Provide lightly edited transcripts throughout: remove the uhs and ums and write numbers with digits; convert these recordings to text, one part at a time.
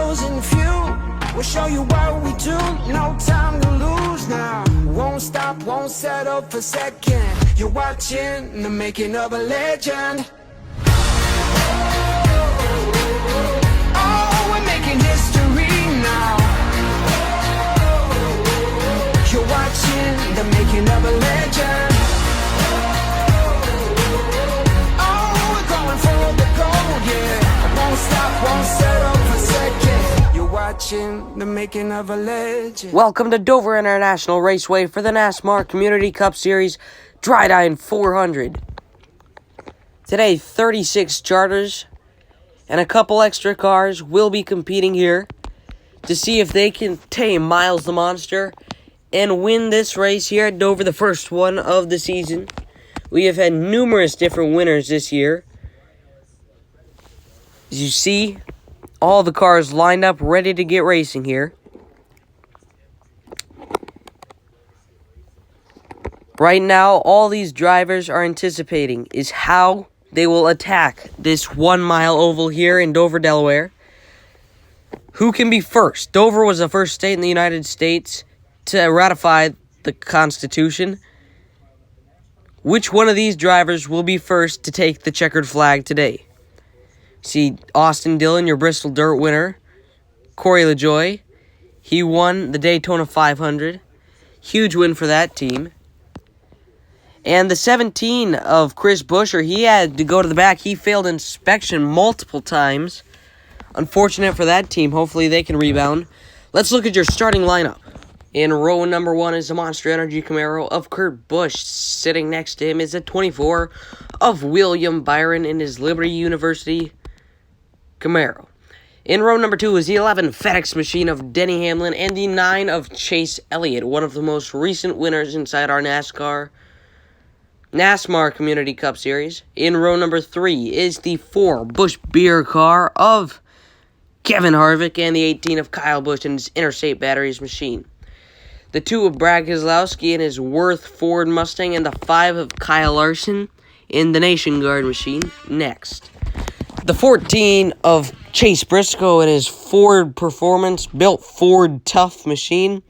chosen few. We'll show you what we do, no time to lose now. Won't stop, won't settle for second. You're watching the making of a legend. Oh, we're making history now. You're watching the making of a legend. Oh, we're going for the gold, yeah. Won't stop, won't settle for second. You're watching the making of a legend. Welcome to Dover International Raceway for the NASMAR Community Cup Series Drydene 400. Today, 36 charters and a couple extra cars will be competing here to see if they can tame Miles the Monster and win this race here at Dover, the first one of the season. We have had numerous different winners this year. As you see, all the cars lined up ready to get racing here. Right now, all these drivers are anticipating is how they will attack this 1 mile oval here in Dover, Delaware. Who can be first? Dover was the first state in the United States to ratify the Constitution. Which one of these drivers will be first to take the checkered flag today? See, Austin Dillon, your Bristol Dirt winner. Corey LaJoie, he won the Daytona 500. Huge win for that team. And the 17 of Chris Buescher, he had to go to the back. He failed inspection multiple times. Unfortunate for that team. Hopefully they can rebound. Let's look at your starting lineup. In row number 1 is the Monster Energy Camaro of Kurt Busch. Sitting next to him is a 24 of William Byron in his Liberty University Camaro. In row number 2 is the 11 FedEx Machine of Denny Hamlin and the 9 of Chase Elliott, one of the most recent winners inside our NASMAR Community Cup Series. In row number 3 is the 4 Busch Beer car of Kevin Harvick and the 18 of Kyle Busch in his Interstate Batteries machine. The 2 of Brad Keselowski in his Worth Ford Mustang and the 5 of Kyle Larson in the Nation Guard machine next. The 14 of Chase Briscoe in his Ford Performance built Ford Tough machine.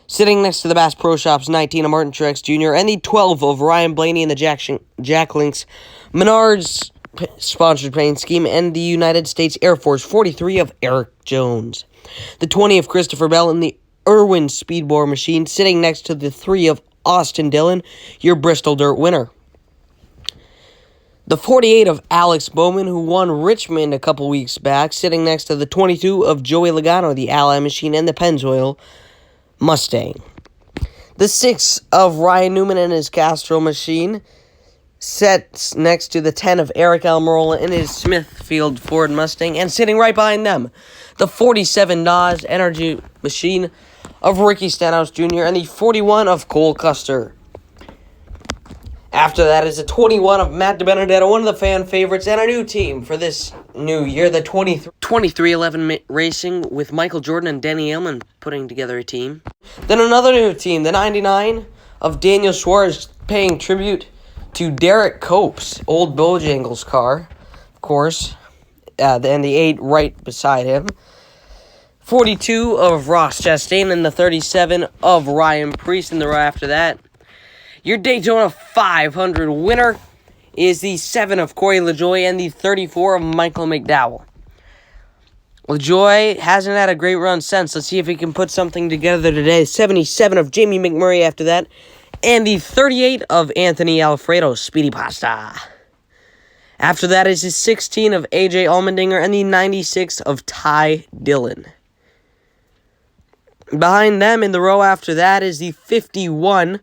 Sitting next to the Bass Pro Shops 19 of Martin Truex Jr. and the 12 of Ryan Blaney in the Jack Links Menards sponsored paint scheme and the United States Air Force 43 of Eric Jones. The 20 of Christopher Bell in the Irwin Speedbore machine, sitting next to the 3 of Austin Dillon, your Bristol Dirt winner. The 48 of Alex Bowman, who won Richmond a couple weeks back, sitting next to the 22 of Joey Logano, the Ally machine, and the Pennzoil Mustang. The 6 of Ryan Newman and his Castrol machine, sits next to the 10 of Eric Almirola in his Smithfield Ford Mustang, and sitting right behind them, the 47 NAS Energy machine of Ricky Stenhouse Jr. and the 41 of Cole Custer. After that is a 21 of Matt DiBenedetto, one of the fan favorites, and a new team for this new year, the 2311 Racing with Michael Jordan and Denny Hamlin putting together a team. Then another new team, the 99 of Daniel Suarez, paying tribute to Derek Cope's old Bojangles car, of course, and the 8 right beside him. 42 of Ross Chastain and the 37 of Ryan Preece in the row after that. Your Daytona 500 winner is the 7 of Corey LaJoie and the 34 of Michael McDowell. LaJoie hasn't had a great run since. Let's see if he can put something together today. 77 of Jamie McMurray after that. And the 38 of Anthony Alfredo, Speedy Pasta. After that is his 16 of AJ Allmendinger and the 96 of Ty Dillon. Behind them in the row after that is the 51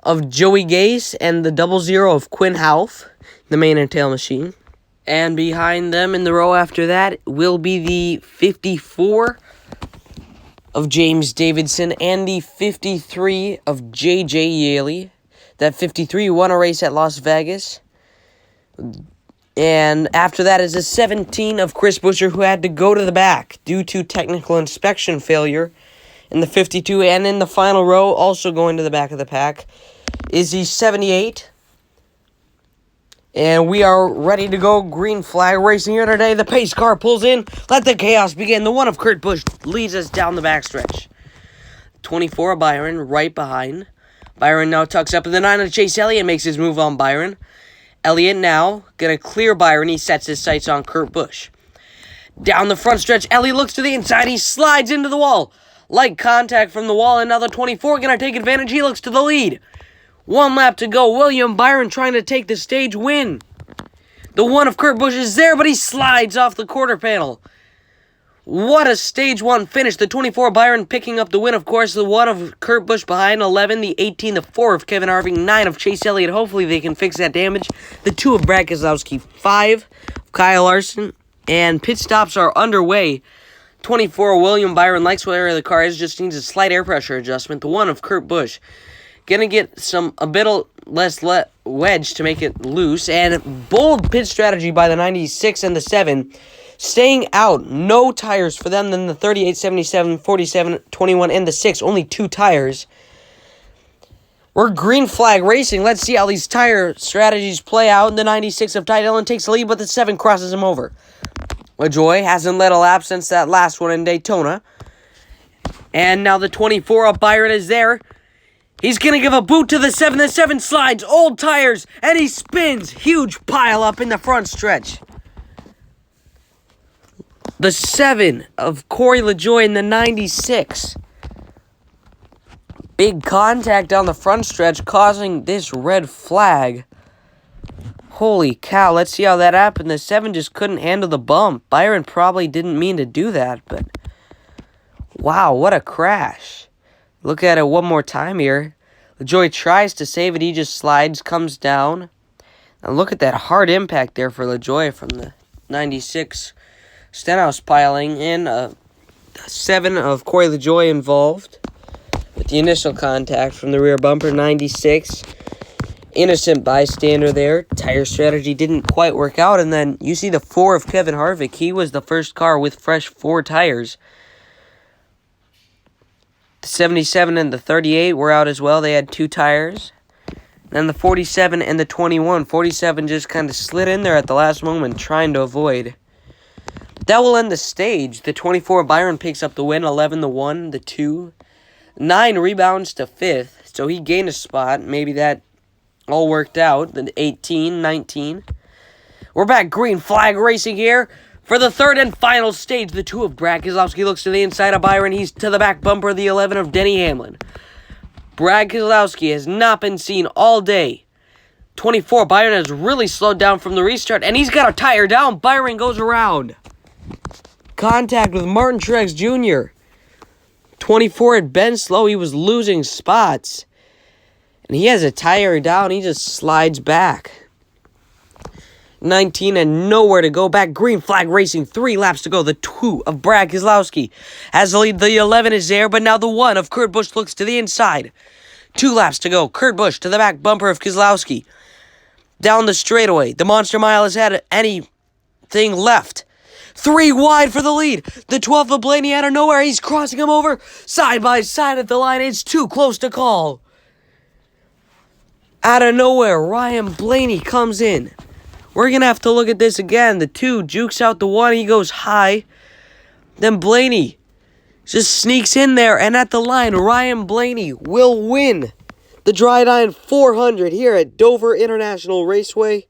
of Joey Gase and the 00 of Quinn Houff, the main and tail machine. And behind them in the row after that will be the 54 of James Davidson and the 53 of J.J. Yaley. That 53 won a race at Las Vegas. And after that is a 17 of Chris Buescher, who had to go to the back due to technical inspection failure in the 52. And in the final row, also going to the back of the pack, is the 78 And we are ready to go green flag racing here today. The pace car pulls in. Let the chaos begin. The one of Kurt Busch leads us down the backstretch. 24 of Byron right behind. Byron now tucks up in the 9 of Chase Elliott, makes his move on Byron. Elliott now going to clear Byron. He sets his sights on Kurt Busch. Down the front stretch, Elliott looks to the inside. He slides into the wall. Light contact from the wall, and now the 24 going to take advantage. He looks to the lead. 1 lap to go. William Byron trying to take the stage win. The one of Kurt Busch is there, but he slides off the quarter panel. What a stage 1 finish. The 24 Byron picking up the win, of course. The 1 of Kurt Busch behind 11. The 18, the 4 of Kevin Harvick. 9 of Chase Elliott. Hopefully they can fix that damage. The 2 of Brad Keselowski. 5 of Kyle Larson. And pit stops are underway. 24 William Byron likes where the car is. Just needs a slight air pressure adjustment. The 1 of Kurt Busch. Gonna get a bit less wedge to make it loose. And bold pit strategy by the 96 and the 7. Staying out. No tires for them than the 38, 77, 47, 21, and the 6. Only 2 tires. We're green flag racing. Let's see how these tire strategies play out. The 96 of Ty Dillon takes the lead, but the 7 crosses him over. LaJoy hasn't led a lap since that last one in Daytona. And now the 24 of Byron is there. He's going to give a boot to the 7. The 7 slides, old tires, and he spins. Huge pile up in the front stretch. The 7 of Corey LaJoy in the 96. Big contact on the front stretch causing this red flag. Holy cow, let's see how that happened. The 7 just couldn't handle the bump. Byron probably didn't mean to do that, but wow, what a crash. Look at it one more time here. LaJoy tries to save it. He just slides, comes down. And look at that hard impact there for LaJoy from the 96 Stenhouse piling in. 7 of Corey LaJoy involved with the initial contact from the rear bumper. 96. Innocent bystander there. Tire strategy didn't quite work out. And then you see the 4 of Kevin Harvick. He was the first car with fresh 4 tires. The 77 and the 38 were out as well. They had 2 tires. Then the 47 and the 21. 47 just kind of slid in there at the last moment, trying to avoid. That will end the stage. The 24 Byron picks up the win. 11 the 1, the 2. 9 rebounds to 5th. So he gained a spot. Maybe that all worked out. The 18, 19. We're back green flag racing here. For the 3rd and final stage, the 2 of Brad Keselowski looks to the inside of Byron. He's to the back bumper of the 11 of Denny Hamlin. Brad Keselowski has not been seen all day. 24, Byron has really slowed down from the restart, and he's got a tire down. Byron goes around. Contact with Martin Truex Jr. 24 had been slow. He was losing spots. And he has a tire down. He just slides back. 19 and nowhere to go. Back green flag racing. 3 laps to go. The 2 of Brad Keselowski has the lead. The 11 is there, but now the 1 of Kurt Busch looks to the inside. 2 laps to go. Kurt Busch to the back bumper of Keselowski. Down the straightaway. The Monster Mile has had anything left. 3 wide for the lead. The 12 of Blaney out of nowhere. He's crossing him over. Side by side at the line. It's too close to call. Out of nowhere, Ryan Blaney comes in. We're going to have to look at this again. The 2 jukes out the 1. He goes high. Then Blaney just sneaks in there. And at the line, Ryan Blaney will win the Drydene 400 here at Dover International Raceway.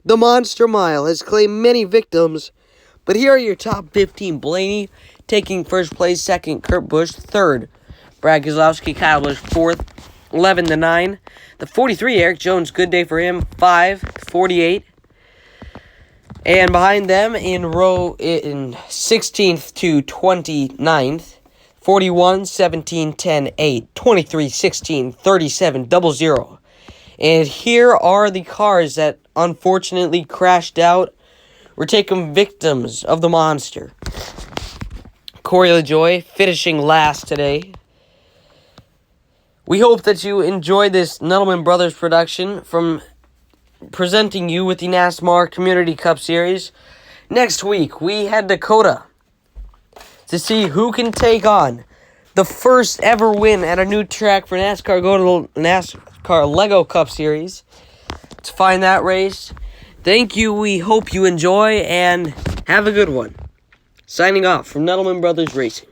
The Monster Mile has claimed many victims. But here are your top 15. Blaney taking first place. 2nd, Kurt Busch. 3rd, Brad Keselowski. Kyle Busch 4th. 11 to 9. The 43, Eric Jones, good day for him. 5, 48. And behind them in 16th to 29th, 41, 17, 10, 8, 23, 16, 37, 00. And here are the cars that unfortunately crashed out. We're taking victims of the monster. Corey LaJoy finishing last today. We hope that you enjoyed this Nuttleman Brothers production from presenting you with the NASMAR Community Cup Series. Next week, we head to Dakota to see who can take on the first ever win at a new track for NASCAR. Go to the NASCAR Lego Cup Series. to find that race. Thank you. We hope you enjoy and have a good one. Signing off from Nettleman Brothers Racing.